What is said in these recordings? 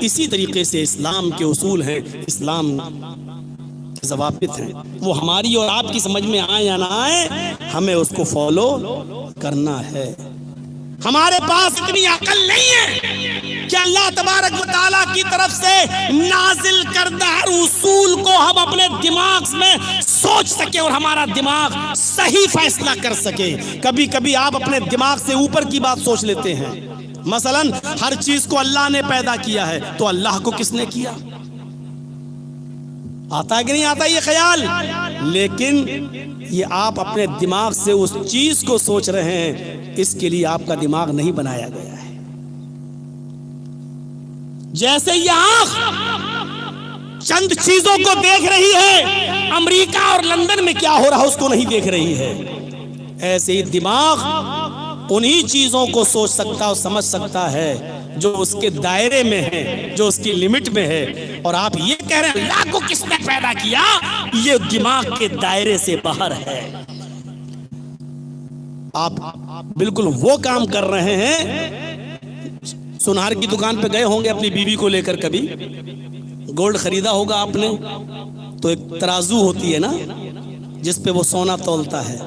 इसी तरीके से इस्लाम के उसूल हैं, इस्लाम के ज़वाबित हैं, वो हमारी और आपकी समझ में आए या ना आए, हमें उसको फॉलो करना है। हमारे पास इतनी अकल नहीं है कि अल्लाह तबारक व तआला की तरफ से नाजिल करदा हर उसूल को हम अपने दिमाग में सोच सके और हमारा दिमाग सही फैसला कर सके। कभी कभी आप अपने दिमाग से ऊपर की बात सोच लेते हैं। मसलन हर चीज को अल्लाह ने पैदा किया है, तो अल्लाह को किसने किया? आता है कि नहीं आता ये ख्याल? लेकिन ये आप अपने दिमाग से उस चीज को सोच रहे हैं, इसके लिए आपका दिमाग नहीं बनाया गया है। जैसे ये आंख चंद चीजों को देख रही है, अमेरिका और लंदन में क्या हो रहा है उसको नहीं देख रही है, ऐसे ही दिमाग उन्हीं चीजों को सोच सकता और समझ सकता है जो उसके दायरे में है, जो उसकी लिमिट में है। और आप ये कह रहे हैं अल्लाह को किसने पैदा किया, ये दिमाग के दायरे से बाहर है। आप बिल्कुल वो काम कर रहे हैं। सुनार की दुकान पे गए होंगे अपनी बीवी को लेकर, कभी गोल्ड खरीदा होगा आपने, तो एक तराजू होती है ना जिस पे वो सोना तौलता है।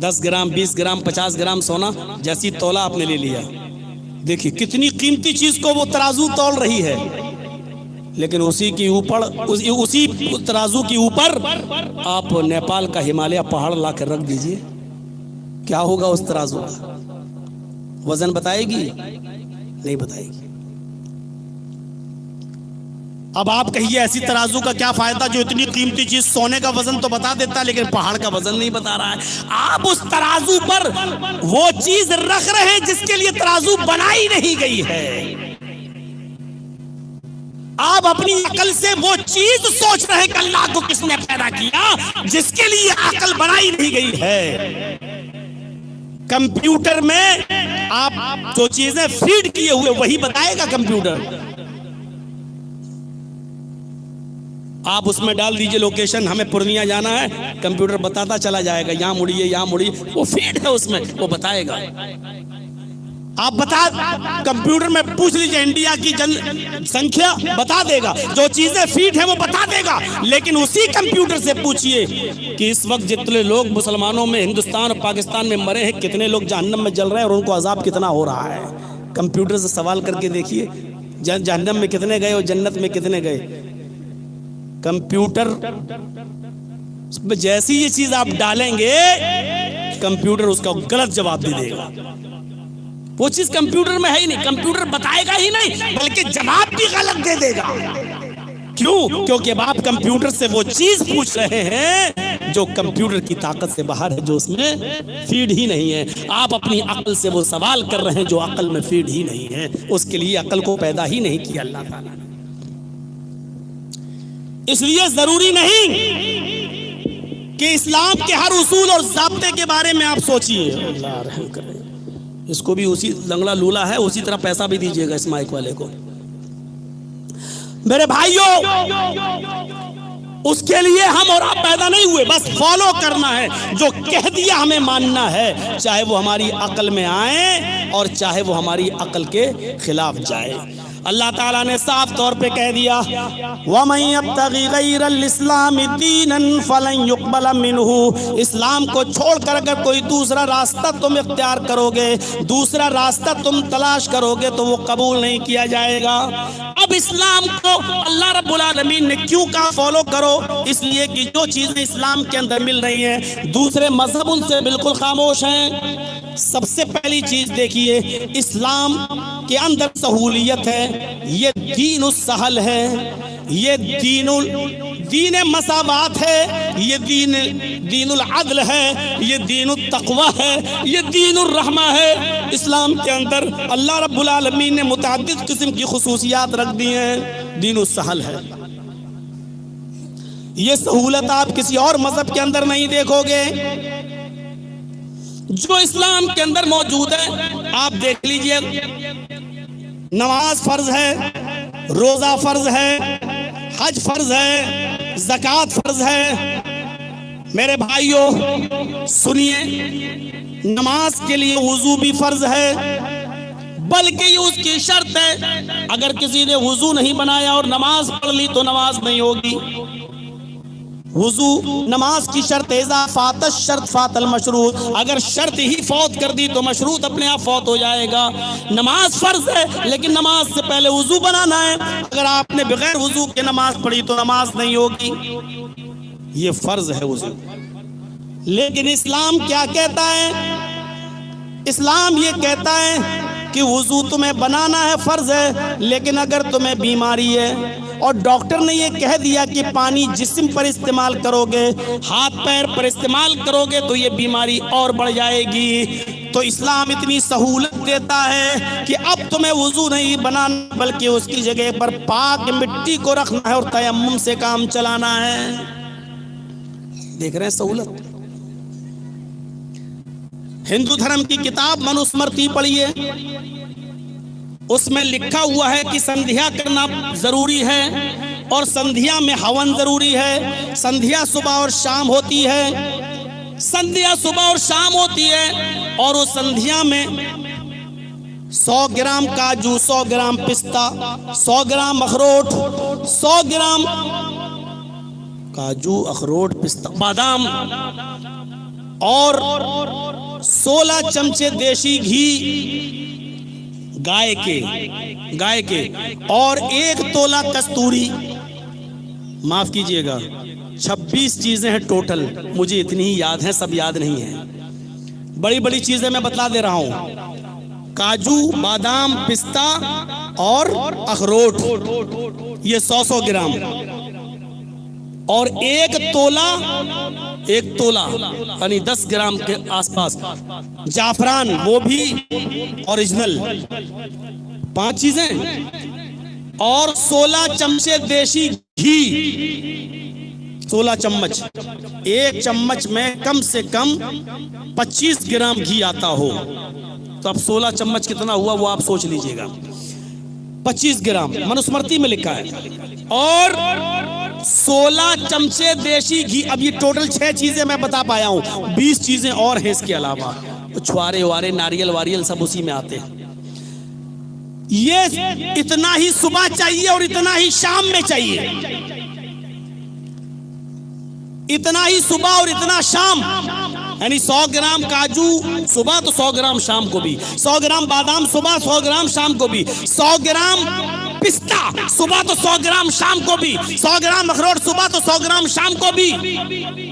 10 ग्राम 20 ग्राम 50 ग्राम सोना जैसी तौला आपने ले लिया, देखिए कितनी कीमती चीज को वो तराजू तौल रही है। लेकिन उसी के ऊपर उसी तराजू के ऊपर आप नेपाल का हिमालय पहाड़ ला कर रख दीजिए, क्या होगा उस तराजू का? वजन बताएगी? नहीं बताएगी। अब आप कहिए ऐसी तराजू का क्या फायदा जो इतनी कीमती चीज, सोने का वजन तो बता देता लेकिन पहाड़ का वजन नहीं बता रहा है। आप उस तराजू पर वो चीज रख रहे हैं जिसके लिए तराजू बनाई नहीं गई है। आप अपनी अकल से वो चीज सोच रहे हैं कि अल्लाह को किसने पैदा किया, जिसके लिए अकल बनाई नहीं गई है। कंप्यूटर में आप जो चीजें फीड किए हुए वही बताएगा कंप्यूटर। आप उसमें डाल दीजिए लोकेशन, हमें पूर्णिया जाना है, कंप्यूटर बताता चला जाएगा, यहां मुड़िए यहां मुड़िए, वो फीड है उसमें, वो बताएगा। आप कंप्यूटर में पूछ लीजिए इंडिया की जनसंख्या, बता देगा। जो चीजें फीड है वो बता देगा। लेकिन उसी कंप्यूटर से पूछिए कि इस वक्त जितने लोग मुसलमानों में हिंदुस्तान और पाकिस्तान में मरे हैं, कितने लोग जहन्नम में जल रहे हैं और उनको अजाब कितना हो रहा है। कंप्यूटर से सवाल करके देखिए, जहन्नम में कितने गए और जन्नत में कितने गए। कंप्यूटर में जैसी ये चीज आप डालेंगे, कंप्यूटर उसका गलत जवाब दे देगा। वो चीज कंप्यूटर में है ही नहीं, कंप्यूटर बताएगा ही नहीं बल्कि जवाब भी गलत दे देगा। क्यों? क्योंकि अब आप कंप्यूटर से वो चीज पूछ रहे हैं जो कंप्यूटर की ताकत से बाहर है, जो उसमें फीड ही नहीं है। आप अपनी अकल से वो सवाल कर रहे हैं जो अकल में फीड ही नहीं है। उसके लिए अकल को पैदा ही नहीं किया अल्लाह ताला ने। इसलिए जरूरी नहीं कि इस्लाम के हर उसूल और ज़ाब्ते के बारे में आप सोचिए। अल्लाह रहम करे। इसको भी उसी लंगड़ा लूला है, उसी तरह पैसा भी दीजिएगा इस माइक वाले को। मेरे भाइयों, उसके लिए हम और आप पैदा नहीं हुए, बस फॉलो करना है। जो कह दिया हमें मानना है, चाहे वो हमारी अकल में आए और चाहे वो हमारी अकल के खिलाफ जाए। अल्लाह ताला ने साफ तौर पे कह दिया, वमन यब्तगी गैरल इस्लामी दीनन फलन युक़बल मिन्हु। इस्लाम को छोड़कर अगर कोई दूसरा रास्ता तुम इख्तियार करोगे, दूसरा रास्ता तुम तलाश करोगे, तो वो कबूल नहीं किया जाएगा। अब इस्लाम को अल्लाह रब्बुल आलमीन ने क्यों कहा फॉलो करो? इसलिए कि जो चीजें इस्लाम के अंदर मिल रही हैं, दूसरे मजहब उनसे बिल्कुल खामोश हैं। सबसे पहली चीज देखिए, इस्लाम के अंदर सहूलियत है, ये दीन सहल है, ये दीन मसावात है, ये दीनुल अदल है, ये दीनुल तक़वा है, ये दीनुर रहमा है। इस्लाम के अंदर अल्लाह रब्बुल आलमीन ने मुतअद्दिद किस्म की खुसूसियात रख दी हैं। दीनुल सहल है, ये सहूलत आप किसी और मजहब के अंदर नहीं देखोगे। जो इस्लाम के अंदर मौजूद है आप देख लीजिए, नमाज फर्ज है, रोजा फर्ज है, हज फर्ज है, ज़कात फर्ज है। मेरे भाइयों सुनिए, नमाज के लिए वुजू भी फर्ज है, बल्कि ये उसकी शर्त है। अगर किसी ने वुजू नहीं बनाया और नमाज पढ़ ली तो नमाज नहीं होगी। वुजू नमाज की शर्त है, फात शर्त फातल मशरूत, अगर शर्त ही फौत कर दी तो मशरूत अपने आप फौत हो जाएगा। नमाज फर्ज है लेकिन नमाज से पहले वुजू बनाना है। अगर आपने बगैर वुजू के नमाज पढ़ी तो नमाज नहीं होगी, ये फर्ज है वुजू। लेकिन इस्लाम क्या कहता है? इस्लाम ये कहता है कि वुजू तुम्हें बनाना है, फर्ज है, लेकिन अगर तुम्हें बीमारी है और डॉक्टर ने ये कह दिया कि पानी जिस्म पर इस्तेमाल करोगे, हाथ पैर पर इस्तेमाल करोगे तो ये बीमारी और बढ़ जाएगी, तो इस्लाम इतनी सहूलत देता है कि अब तुम्हें वुजू नहीं बनाना बल्कि उसकी जगह पर पाक मिट्टी को रखना है और तयम्मुम से काम चलाना है। देख रहे हैं सहूलत। हिंदू धर्म की किताब मनुस्मृति पढ़िए, उसमें लिखा हुआ है कि संध्या करना जरूरी है और संध्या में हवन जरूरी है। संध्या सुबह और शाम होती है, संध्या सुबह और शाम होती है और उस संध्या में 100 ग्राम काजू, 100 ग्राम पिस्ता, 100 ग्राम अखरोट, 100 ग्राम काजू, अखरोट, पिस्ता, बादाम और 16 चमचे देशी घी गाय के और 1 तोला कस्तूरी, माफ कीजिएगा 26 चीजें हैं टोटल, मुझे इतनी ही याद है, सब याद नहीं है। बड़ी बड़ी चीजें मैं बता दे रहा हूं, काजू, बादाम, पिस्ता और अखरोट, ये 100 ग्राम और 1 तोला यानी 10 ग्राम के आसपास जाफरान, वो भी ओरिजिनल, 5 चीजें और 16 चमचे देशी घी, 16 चम्मच, 1 चम्मच में कम से कम 25 ग्राम घी आता हो, तो अब 16 चम्मच कितना हुआ वो आप सोच लीजिएगा। 25 ग्राम मनुस्मृति में लिखा है और 16 चमचे देशी घी। अब ये टोटल 6 चीजें मैं बता पाया हूं, 20 चीजें और हैं इसके अलावा, तो छुआरे वारे नारियल वारियल सब उसी में आते हैं। ये इतना ही सुबह चाहिए और इतना ही शाम में चाहिए, इतना ही सुबह और इतना शाम, यानी 100 ग्राम काजू सुबह तो 100 ग्राम शाम को भी, 100 ग्राम बादाम सुबह, 100 ग्राम शाम को भी, 100 ग्राम पिस्ता सुबह तो 100 ग्राम शाम को भी, 100 ग्राम अखरोट सुबह तो 100 ग्राम शाम को भी,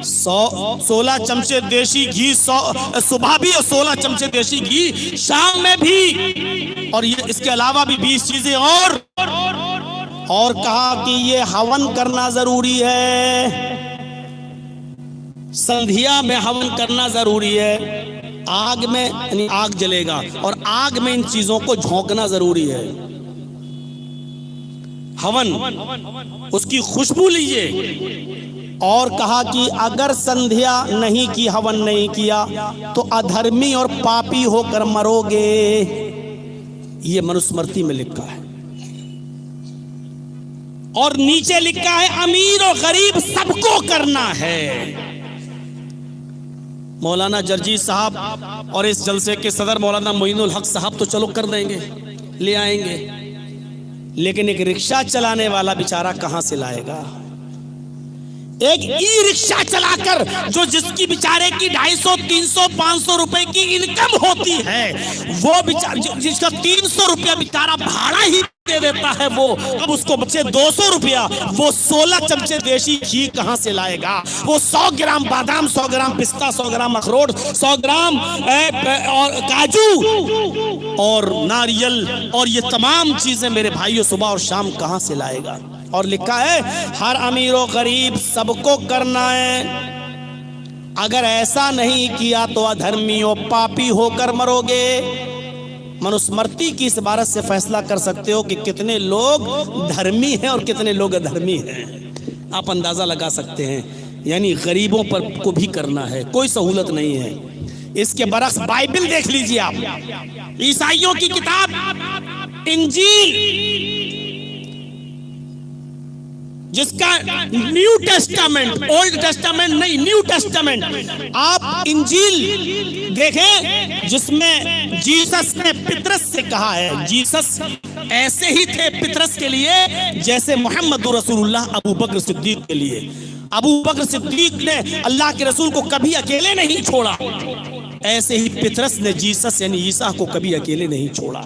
16 चमचे देशी घी सुबह भी और 16 चमचे देशी घी शाम में भी, और ये इसके अलावा भी 20 चीजें और कहा कि ये हवन करना जरूरी है, संध्या में हवन करना जरूरी है। आग में यानी आग जलेगा और आग में इन चीजों को झोंकना जरूरी है। हवन, उसकी खुशबू लीजिए। और कहा कि अगर संध्या नहीं की, हवन नहीं किया तो अधर्मी और पापी होकर मरोगे, ये मनुस्मृति में लिखा है। और नीचे लिखा है अमीर और गरीब सबको करना है। मौलाना जर्जी साहब और इस जलसे के सदर मौलाना मोइनुल हक साहब तो चलो कर देंगे, ले आएंगे, लेकिन एक रिक्शा चलाने वाला बेचारा कहां से लाएगा? एक ई रिक्शा चलाकर जो जिसकी बेचारे की 250, 300, 500 रुपए की इनकम होती है, वो बेचारा जिसका 300 रुपया बेचारा भाड़ा ही दे देता है, वो अब उसको बचे 200 रुपया, वो 16 चमचे देशी घी कहां से लाएगा? वो 100 ग्राम बादाम, 100 ग्राम पिस्ता, 100 ग्राम अखरोट, 100 ग्राम और काजू और नारियल और ये तमाम चीजें मेरे भाइयों सुबह और शाम कहां से लाएगा? और लिखा है हर अमीर और गरीब सबको करना है, अगर ऐसा नहीं किया तो अधर्मी और पापी होकर मरोगे। मनुस्मृति की इस इबारत से फैसला कर सकते हो कि कितने लोग धर्मी हैं और कितने लोग अधर्मी हैं, आप अंदाजा लगा सकते हैं। यानी गरीबों पर को भी करना है, कोई सहूलत नहीं है। इसके बरक्स बाइबल देख लीजिए आप, ईसाइयों की किताब इंजील, जिसका न्यू टेस्टामेंट, ओल्ड टेस्टामेंट नहीं, न्यू टेस्टामेंट। आप इंजील देखें जिसमें जीसस ने पितरस से कहा है, जीसस ऐसे ही थे पितरस के लिए जैसे मोहम्मद रसूलुल्लाह अबू बकर सिद्दीक के लिए। अबू बकर सिद्दीक ने अल्लाह के रसूल को कभी अकेले नहीं छोड़ा, ऐसे ही पितरस ने जीसस यानी ईसा को कभी अकेले नहीं छोड़ा।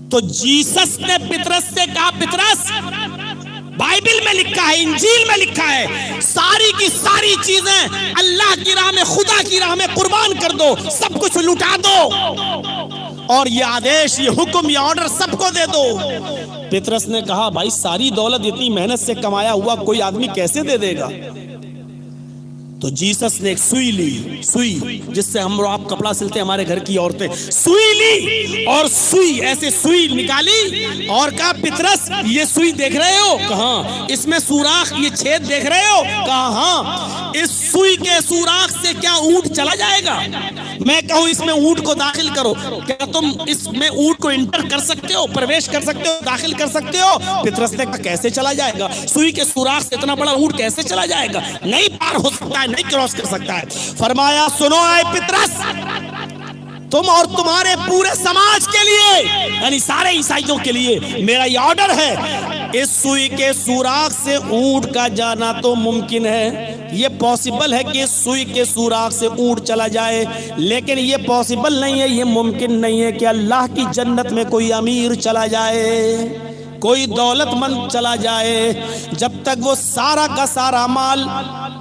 तो जीसस ने पितरस से कहा, पितरस, बाइबल में लिखा है, इंजील में लिखा है, सारी की सारी चीजें अल्लाह की राह में, खुदा की राह में कुर्बान कर दो, सब कुछ लुटा दो, और ये आदेश, ये हुक्म, ये ऑर्डर सबको दे दो। पितरस ने कहा, भाई सारी दौलत इतनी मेहनत से कमाया हुआ कोई आदमी कैसे दे देगा? तो जीसस ने एक सुई ली, सुई जिससे हम लोग आप कपड़ा सिलते हैं, हमारे घर की औरतें, सुई ली और सुई ऐसे सुई निकाली और कहा, पितरस ये सुई देख रहे हो? कहा। इसमें सुराख, ये छेद देख रहे हो? कहा हाँ। इस सुई के सुराख से क्या ऊंट चला जाएगा? मैं कहूं इसमें ऊंट को दाखिल करो, क्या तुम इसमें ऊंट को इंटर कर सकते हो, प्रवेश कर सकते हो, दाखिल कर सकते हो? पितरस ने कहा, कैसे चला जाएगा? सुई के सुराख से इतना बड़ा ऊंट कैसे चला जाएगा? नहीं पार हो सकता है, नहीं क्रॉस कर सकता है। फरमाया, सुनो आए पितरस, तुम और तुम्हारे पूरे समाज के लिए, यानी सारे ईसाइयों के लिए मेरा ये ऑर्डर है, इस सुई के सुराख से ऊंट का जाना तो मुमकिन है, ये पॉसिबल है कि इस सुई के सुराख से ऊंट चला जाए, लेकिन ये पॉसिबल नहीं है, ये मुमकिन नहीं है कि अल्लाह की जन्नत में कोई अमीर चला जाए, कोई दौलतमंद चला जाए, जब तक वो सारा का सारा माल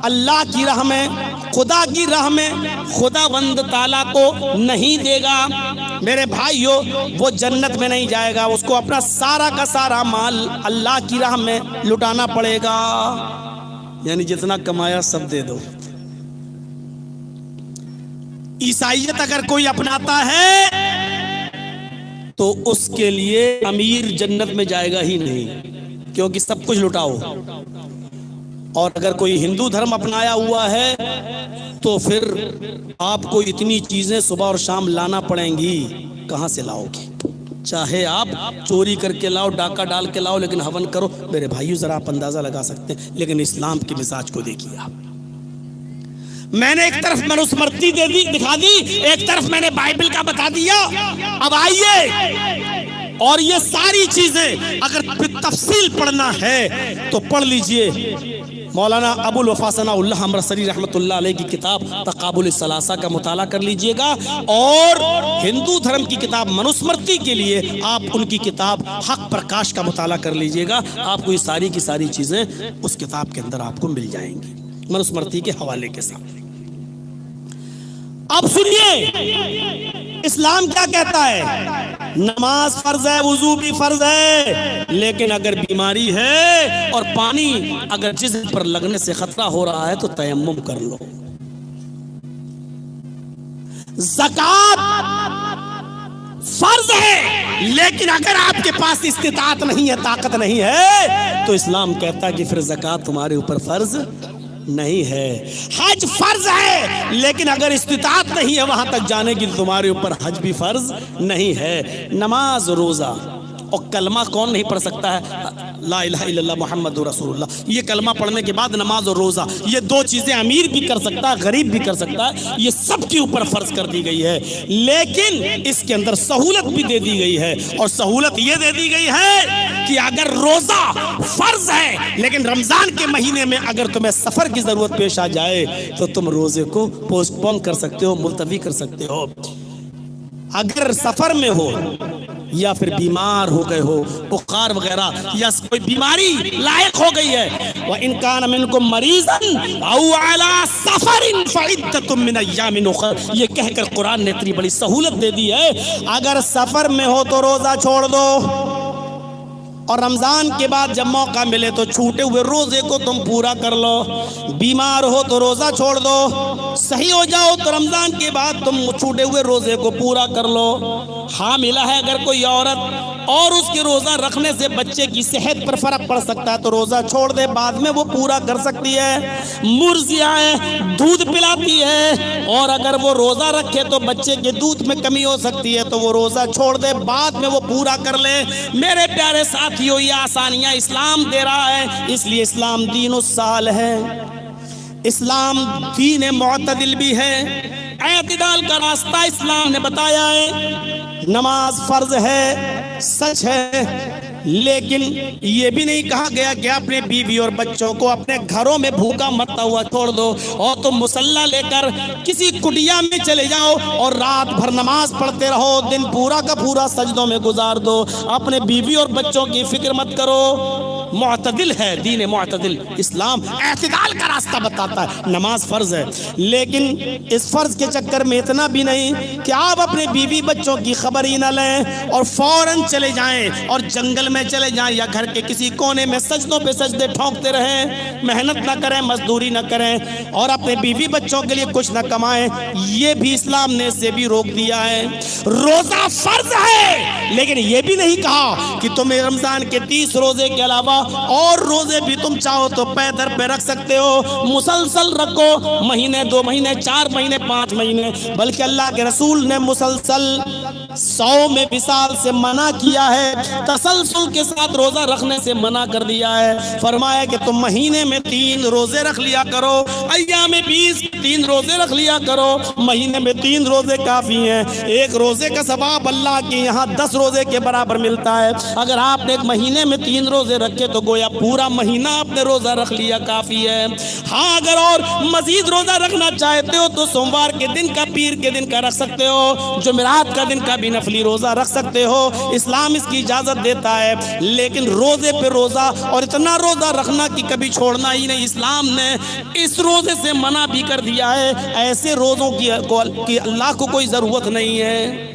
अल्लाह की राह में, खुदा की राह में खुदावंद ताला को नहीं देगा, मेरे भाइयों, वो जन्नत में नहीं जाएगा, उसको अपना सारा का सारा माल अल्लाह की राह में लुटाना पड़ेगा, यानी जितना कमाया सब दे दो। ईसाइयत अगर कोई अपनाता है तो उसके लिए अमीर जन्नत में जाएगा ही नहीं, क्योंकि सब कुछ लुटाओ। और अगर कोई हिंदू धर्म अपनाया हुआ है तो फिर आपको इतनी चीजें सुबह और शाम लाना पड़ेंगी, कहां से लाओगे? चाहे आप चोरी करके लाओ, डाका डाल के लाओ, लेकिन हवन करो। मेरे भाइयों, जरा आप अंदाजा लगा सकते हैं, लेकिन इस्लाम के मिजाज को देखिए आप। मैंने एक तरफ मनुस्मृति दे दी, दिखा दी, एक तरफ मैंने बाइबल का बता दिया। अब आइए, और ये सारी चीजें अगर तफसील पढ़ना है तो पढ़ लीजिए। मौलाना अबुल वफा सनाउल्लाह अमृतसरी रहमतुल्लाह अलैह की किताब तकाबुल सलासा का मुताला कर लीजिएगा, और हिंदू धर्म की किताब मनुस्मृति के लिए आप उनकी किताब हक प्रकाश का मुताला कर लीजिएगा। आपको ये सारी की सारी चीजें उस किताब के अंदर आपको मिल जाएंगी, मनुस्मृति के हवाले के साथ। अब सुनिए, इस्लाम क्या कहता है? नमाज फर्ज है, वुजू भी फर्ज है, लेकिन अगर बीमारी है और पानी अगर जिस्म पर लगने से खतरा हो रहा है तो तयम्मुम कर लो। ज़कात फर्ज है, लेकिन अगर आपके पास इस्तिताअत नहीं है, ताकत नहीं है, तो इस्लाम कहता है कि फिर ज़कात तुम्हारे ऊपर फर्ज नहीं है। हज फर्ज है, लेकिन अगर इस्तिताअत नहीं है वहां तक जाने की, तो तुम्हारे ऊपर हज भी फर्ज नहीं है। नमाज, रोजा और कलमा कौन नहीं पढ़ सकता है? ला इलाहा इल्लल्लाह मुहम्मदुर रसूलुल्लाह, ये कलमा पढ़ने के बाद नमाज और रोजा, ये दो चीजें अमीर भी कर सकता है, गरीब भी कर सकता है, ये सबके ऊपर फर्ज कर दी गई है। लेकिन इसके अंदर सहूलत भी दे दी गई है, और सहूलत ये दे दी गई है कि अगर रोजा फर्ज है, लेकिन रमजान के महीने में अगर तुम्हें सफर की जरूरत पेश आ जाए तो तुम रोजे को पोस्टपोन कर सकते हो, मुलतवी कर सकते हो। अगर सफर में हो या फिर बीमार हो गए हो, बुखार वगैरह, या कोई बीमारी लायक हो गई है, व इन कान मिनकुम मरीज़न औ अला सफरिन फइद्दतुम मिन अय्यामिन उखर, ये कहकर कुरान ने इतनी बड़ी सहूलत दे दी है। अगर सफर में हो तो रोजा छोड़ दो, और रमजान के बाद जब मौका मिले तो छूटे हुए रोजे को तुम पूरा कर लो। बीमार हो तो रोजा छोड़ दो, सही हो जाओ तो रमजान के बाद तुम छूटे हुए रोजे को पूरा कर लो। हामिला है अगर कोई औरत और उसके रोजा रखने से बच्चे की सेहत पर फर्क पड़ सकता है तो रोजा छोड़ दे, बाद में वो पूरा कर सकती है। मुर्जिया है, दूध पिलाती है और अगर वो रोजा रखे तो बच्चे के दूध में कमी हो सकती है तो वो रोजा छोड़ दे, बाद में वो पूरा कर ले। मेरे प्यारे साथियों, ये आसानियां इस्लाम दे रहा है, इसलिए इस्लाम दीन साल है, इस्लाम दीन मुअतदिल भी है। एतदाल का रास्ता इस्लाम ने बताया है। नमाज फर्ज है, सच है, लेकिन ये भी नहीं कहा गया कि अपने बीवी और बच्चों को अपने घरों में भूखा मरता हुआ छोड़ दो और तुम मुसल्ला लेकर किसी कुटिया में चले जाओ और रात भर नमाज पढ़ते रहो, दिन पूरा का पूरा सजदों में गुजार दो। अपने बीवी और बच्चों की फिक्र मत करो। मुअतदिल है दीन मुअतदिल, इस्लाम एतदाल का रास्ता बताता है। नमाज फर्ज है, लेकिन इस फर्ज के चक्कर में इतना भी नहीं कि आप अपने बीवी बच्चों की खबर ही ना लें और फौरन चले जाएं और जंगल में चले जाएं या घर के किसी कोने में सजदों पे सजदे ठोंकते रहें, मेहनत ना करें, मजदूरी ना करें और अपने बीवी बच्चों के लिए कुछ ना कमाएं। ये भी इस्लाम ने इसे भी रोक दिया है। रोजा फर्ज है, लेकिन ये भी नहीं कहा कि तुम रमजान के 30 रोजे के अलावा और रोजे भी तुम चाहो तो पैदर पे रख सकते हो, मुसलसल रखो, महीने 2 महीने 4 महीने 5 महीने, बल्कि अल्लाह के रसूल ने मुसलसल 100 में विसाल से मना किया है, तसलसल के साथ रोजा रखने से मना कर दिया है। फरमाया कि तुम महीने में 3 रोजे रख लिया करो, अय्याम 20 3 रोजे रख लिया करो, महीने में 3 रोजे काफी हैं। एक रोजे का सवाब अल्लाह के यहाँ 10 रोजे के बराबर मिलता है। अगर आपने एक महीने में 3 रोजे रखे तो गोया पूरा महीना आपने रोजा रख लिया काफी है। हाँ, अगर और मजीद रोजा रखना चाहते हो तो सोमवार के दिन का, पीर के दिन का रख सकते हो, जुमेरात का दिन का भी नफली रोजा रख सकते हो, इस्लाम इसकी इजाजत देता है। लेकिन रोजे पे रोजा और इतना रोजा रखना कि कभी छोड़ना ही नहीं, इस्लाम ने इस रोजे से मना भी कर दिया है। ऐसे रोजों की अल्लाह को कोई जरूरत नहीं है।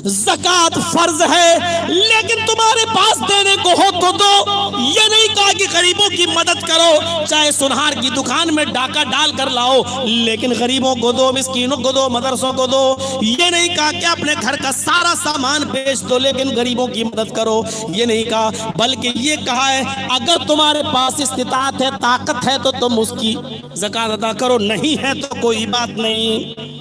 ज़कात फर्ज है, लेकिन तुम्हारे पास देने को हो तो दो। ये नहीं कहा कि गरीबों की मदद करो, चाहे सुनहार की दुकान में डाका डाल कर लाओ, लेकिन गरीबों को दो, मिस्कीनों को दो, मदरसों को दो। ये नहीं कहा कि अपने घर का सारा सामान बेच दो लेकिन गरीबों की मदद करो, ये नहीं कहा, बल्कि ये कहा है अगर तुम्हारे पास इस्तिताअत है, ताकत है तो तुम उसकी ज़कात अदा करो, नहीं है तो कोई बात नहीं।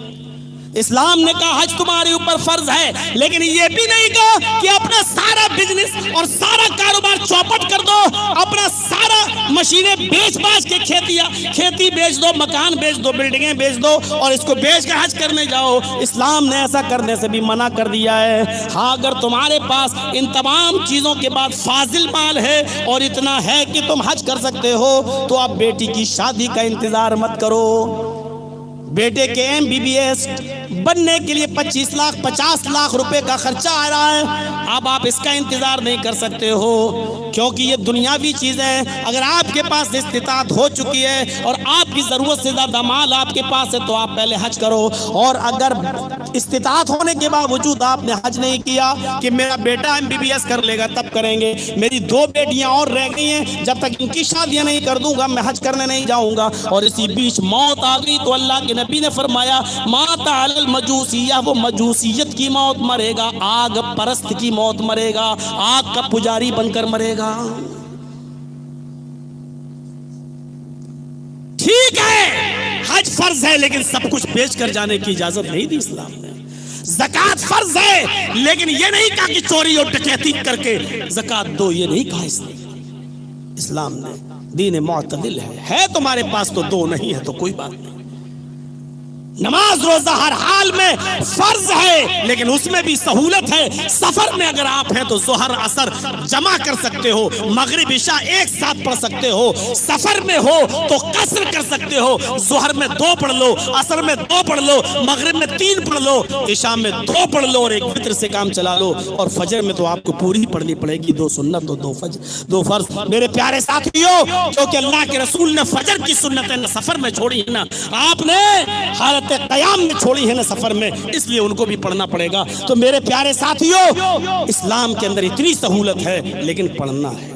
इस्लाम ने कहा हज तुम्हारे ऊपर फर्ज है, लेकिन ये भी नहीं कहा कि अपना सारा बिजनेस और सारा कारोबार चौपट कर दो, अपना सारा मशीनें बेच बाच के खेती बेच दो, मकान बेच दो, बिल्डिंगें बेच दो और इसको बेच के हज करने जाओ। इस्लाम ने ऐसा करने से भी मना कर दिया है। हाँ, अगर तुम्हारे पास इन तमाम चीजों के बाद फाजिल माल है और इतना है कि तुम हज कर सकते हो तो आप बेटी की शादी का इंतजार मत करो। बेटे के MBBS बनने के लिए 25 लाख 50 लाख रुपए का खर्चा आ रहा है, अब आप इसका इंतजार नहीं कर सकते हो क्योंकि ये दुनियावी चीजें हैं। अगर आपके पास इस्तिताअत हो चुकी है और आपकी जरूरत से ज्यादा माल आपके पास है तो आप पहले हज करो। और अगर इस्तिताअत होने के बावजूद आपने हज नहीं किया कि मेरा बेटा MBBS कर लेगा तब करेंगे, मेरी 2 बेटियां और रह गई हैं, जब तक इनकी शादियां नहीं कर दूंगा मैं हज करने नहीं जाऊंगा, और इसी बीच मौत आ गई तो अल्लाह के नबी ने फरमाया माता अल मजूसिया, वो मजूसियत की मौत मरेगा, आग परस्त की मौत मरेगा, आग का पुजारी बनकर मरेगा। ठीक है, हज फर्ज है लेकिन सब कुछ बेच कर जाने की इजाजत नहीं दी इस्लाम ने। ज़कात फर्ज है, लेकिन ये नहीं कहा कि चोरी और डकैती करके ज़कात दो, ये नहीं कहा इस्लाम ने। दीन मुअतदिल है तुम्हारे पास तो दो, नहीं है तो कोई बात नहीं। नमाज रोजा हर हाल में फर्ज है, लेकिन उसमें भी सहूलत है। सफर में अगर आप हैं तो जोहर असर जमा कर सकते हो, मगरिब इशा एक साथ पढ़ सकते हो। सफर में हो तो कसर कर सकते हो, जोहर में 2 पढ़ लो, असर में 2 पढ़ लो, मगरिब में 3 पढ़ लो, इशा में 2 पढ़ लो और एक वित्र से काम चला लो। और फजर में तो आपको पूरी पढ़नी पड़ेगी, 2 सुन्नत और 2 फर्ज। मेरे प्यारे साथियों, क्योंकि अल्लाह के रसूल ने फजर की सुन्नतें न सफर में छोड़ी है ना आपने हालत क़याम में छोड़ी है ना सफर में, इसलिए उनको भी पढ़ना पड़ेगा। तो मेरे प्यारे साथियों, इस्लाम के अंदर इतनी सहूलत है लेकिन पढ़ना है।